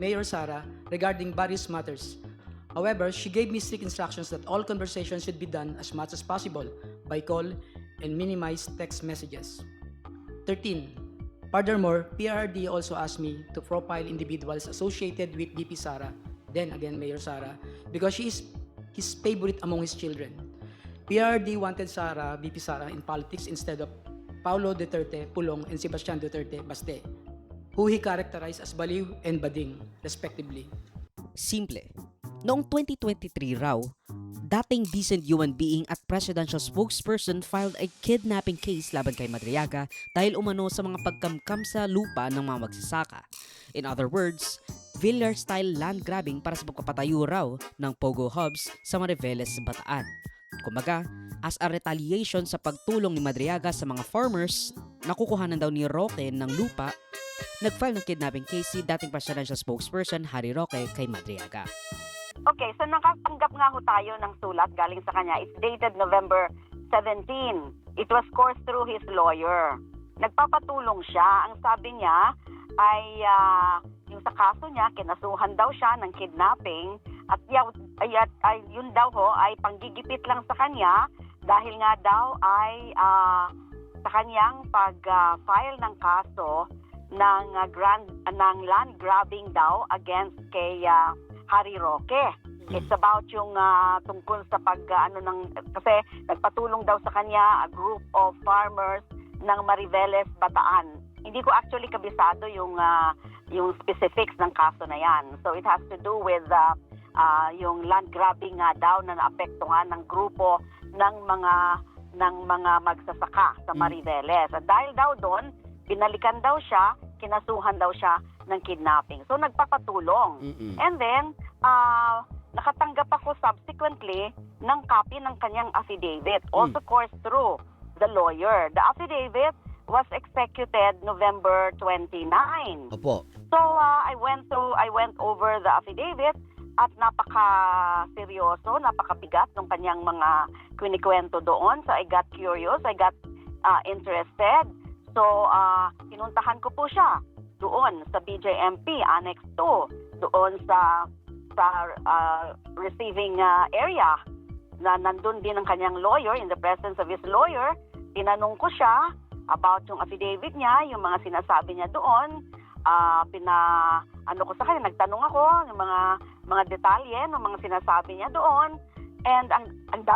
Mayor Sara regarding various matters. However, she gave me strict instructions that all conversations should be done as much as possible by call and minimize text messages. 13. Furthermore, PRRD also asked me to profile individuals associated with VP Sara, then again Mayor Sara, because she is his favorite among his children. PRRD wanted VP Sara in politics instead of Paulo Duterte Pulong and Sebastian Duterte Baste, who he characterized as baliw and bading, respectively. Simple. Noong 2023 raw, dating decent human being at presidential spokesperson filed a kidnapping case laban kay Madriaga dahil umano sa mga pagkamkam sa lupa ng mga magsasaka. In other words, Villar-style land grabbing para sa pagpapatayo raw ng Pogo Hubs sa Mariveles, Bataan. Kumbaga, as a retaliation sa pagtulong ni Madriaga sa mga farmers, nakukuhanan daw ni Roque ng lupa, nag-file ng kidnapping case si dating presidential spokesperson Harry Roque kay Madriaga. Okay, so nakatanggap nga ho tayo ng sulat galing sa kanya. It's dated November 17. It was coursed through his lawyer. Nagpapatulong siya. Ang sabi niya ay yung sa kaso niya, kinasuhan daw siya ng kidnapping at yun daw ho ay panggigipit lang sa kanya dahil nga daw ay sa kanyang pag-file ng kaso ng land grabbing daw against kay Harry Roque. It's about yung tungkol sa kasi nagpatulong daw sa kanya a group of farmers ng Mariveles, Bataan. Hindi ko actually kabisado yung specifics ng kaso na yan. So it has to do with yung land grabbing daw na naapektuhan ng grupo ng mga magsasaka sa Mariveles. At dahil daw doon, binalikan daw siya, kinasuhan daw siya ng kidnapping. So nagpapatulong. And then, nakatanggap ako subsequently ng copy ng kanyang affidavit, also coursed through the lawyer. The affidavit was executed November 29. Opo. So I went over the affidavit at napaka-seryoso, napakabigat ng kanyang mga kwinikwento doon. So I got curious, I got interested. So pinuntahan ko po siya doon sa BJMP Annex 2, doon sa receiving area na nandun din ang kanyang lawyer, in the presence of his lawyer. Tinanong ko siya about yung affidavit niya, yung mga sinasabi niya doon. Ko sa kanya, nagtanong ako ng mga detalye ng mga sinasabi niya doon. And ang